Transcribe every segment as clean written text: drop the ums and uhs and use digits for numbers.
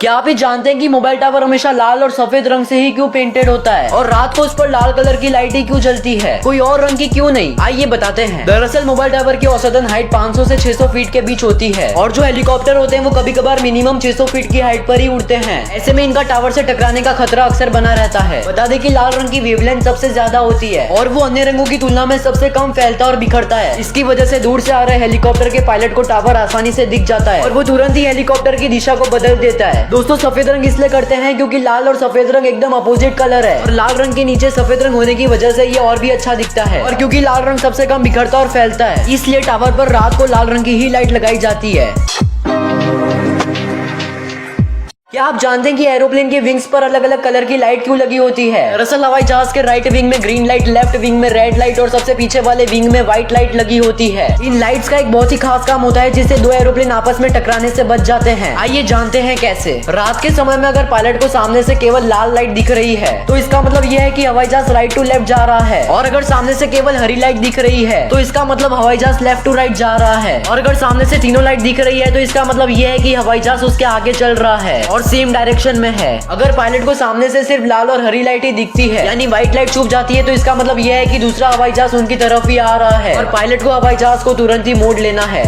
क्या आप ये जानते हैं कि मोबाइल टावर हमेशा लाल और सफेद रंग से ही क्यों पेंटेड होता है और रात को उस पर लाल कलर की लाइट ही क्यों जलती है, कोई और रंग की क्यों नहीं? आइए बताते हैं। दरअसल मोबाइल टावर की औसतन हाइट 500 से 600 फीट के बीच होती है और जो हेलीकॉप्टर होते हैं वो कभी कभार मिनिमम 600 फीट की हाइट पर ही उड़ते हैं। ऐसे में इनका टावर से टकराने का खतरा अक्सर बना रहता है। बता दें कि लाल रंग की वेवलेंथ सबसे ज्यादा होती है और वो अन्य रंगों की तुलना में सबसे कम फैलता और बिखरता है। इसकी वजह से दूर से आ रहे हेलीकॉप्टर के पायलट को टावर आसानी से दिख जाता है और वो तुरंत ही हेलीकॉप्टर की दिशा को बदल देता है। दोस्तों, सफेद रंग इसलिए करते हैं क्योंकि लाल और सफेद रंग एकदम अपोजिट कलर है और लाल रंग के नीचे सफेद रंग होने की वजह से ये और भी अच्छा दिखता है। और क्योंकि लाल रंग सबसे कम बिखरता और फैलता है, इसलिए टावर पर रात को लाल रंग की ही लाइट लगाई जाती है। क्या आप जानते हैं कि एरोप्लेन के विंग्स पर अलग अलग कलर की लाइट क्यों लगी होती है? दरअसल हवाई जहाज के राइट विंग में ग्रीन लाइट, लेफ्ट विंग में रेड लाइट और सबसे पीछे वाले विंग में व्हाइट लाइट लगी होती है। इन लाइट्स का एक बहुत ही खास काम होता है जिससे दो एरोप्लेन आपस में टकराने से बच जाते हैं। आइए जानते हैं कैसे। रात के समय में अगर पायलट को सामने से केवल लाल लाइट दिख रही है तो इसका मतलब यह है कि हवाई जहाज राइट टू लेफ्ट जा रहा है, और अगर सामने से केवल हरी लाइट दिख रही है तो इसका मतलब हवाई जहाज लेफ्ट टू राइट जा रहा है, और अगर सामने से तीनों लाइट दिख रही है तो इसका मतलब यह है कि हवाई जहाज उसके आगे चल रहा है और सेम डायरेक्शन में है। अगर पायलट को सामने से सिर्फ लाल और हरी लाइट ही दिखती है यानी व्हाइट लाइट छुप जाती है तो इसका मतलब यह है कि दूसरा हवाई जहाज उनकी तरफ ही आ रहा है और पायलट को हवाई जहाज को तुरंत ही मोड़ लेना है।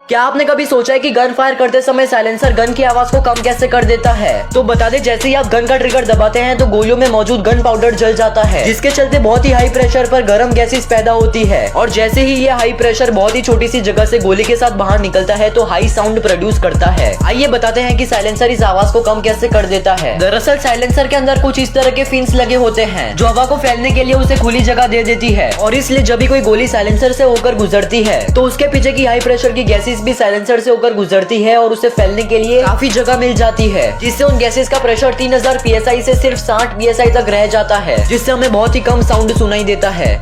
क्या आपने कभी सोचा है कि गन फायर करते समय साइलेंसर गन की आवाज को कम कैसे कर देता है? तो बता दें, जैसे ही आप गन का ट्रिगर दबाते हैं तो गोलियों में मौजूद गन पाउडर जल जाता है, जिसके चलते बहुत ही हाई प्रेशर पर गर्म गैसेस पैदा होती है और जैसे ही ये हाई प्रेशर बहुत ही छोटी सी जगह से गोली के साथ बाहर निकलता है तो हाई साउंड प्रोड्यूस करता है। आइए बताते हैं कि साइलेंसर इस आवाज को कम कैसे कर देता है। दरअसल साइलेंसर के अंदर कुछ इस तरह के फिन्स लगे होते हैं जो हवा को फैलने के लिए उसे खुली जगह दे देती है, और इसलिए जब भी कोई गोली साइलेंसर से होकर गुजरती है तो उसके पीछे की हाई प्रेशर की गैसेस भी साइलेंसर से होकर गुजरती है और उसे फैलने के लिए काफी जगह मिल जाती है, जिससे उन गैसेस का प्रेशर 3000 psi से सिर्फ 60 psi तक रह जाता है, जिससे हमें बहुत ही कम साउंड सुनाई देता है।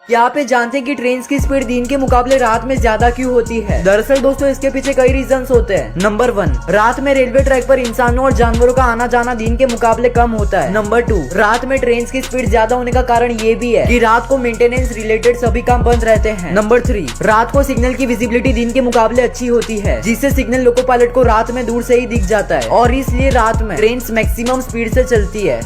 क्या आप ये जानते हैं कि ट्रेन की स्पीड दिन के मुकाबले रात में ज्यादा क्यों होती है? दरअसल दोस्तों, इसके पीछे कई रीजंस होते हैं। नंबर 1, रात में रेलवे ट्रैक पर इंसानों और जानवरों का आना जाना दिन के मुकाबले कम होता है। नंबर 2, रात में ट्रेन की स्पीड ज्यादा होने का कारण ये भी है कि रात को मेंटेनेंस रिलेटेड सभी काम बंद रहते हैं। नंबर 3, रात को सिग्नल की विजिबिलिटी दिन के मुकाबले अच्छी होती है, जिससे सिग्नल लोको पायलट को रात में दूर से ही दिख जाता है और इसलिए रात में ट्रेन मैक्सिमम स्पीड से चलती है।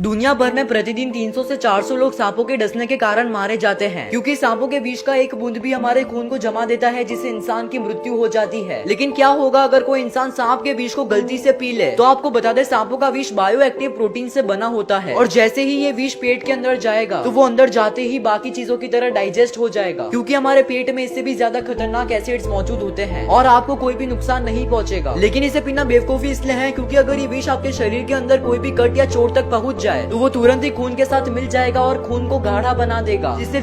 दुनिया भर में प्रतिदिन 300 से 400 लोग सांपों के डसने के कारण मारे जाते हैं, क्योंकि सांपों के विष का एक बूंद भी हमारे खून को जमा देता है जिससे इंसान की मृत्यु हो जाती है। लेकिन क्या होगा अगर कोई इंसान सांप के विष को गलती से पी ले? तो आपको बता दें, सांपों का विष बायो एक्टिव प्रोटीन से बना होता है और जैसे ही ये विष पेट के अंदर जाएगा तो वो अंदर जाते ही बाकी चीजों की तरह डाइजेस्ट हो जाएगा, क्योंकि हमारे पेट में इससे भी ज्यादा खतरनाक एसिड्स मौजूद होते हैं और आपको कोई भी नुकसान नहीं पहुँचेगा। लेकिन इसे पीना बेवकूफी इसलिए है क्योंकि अगर ये विष आपके शरीर के अंदर कोई भी कट या चोट तक पहुँच जाए तो वो तुरंत ही खून के साथ मिल जाएगा और खून को गाढ़ा बना देगा, जिससे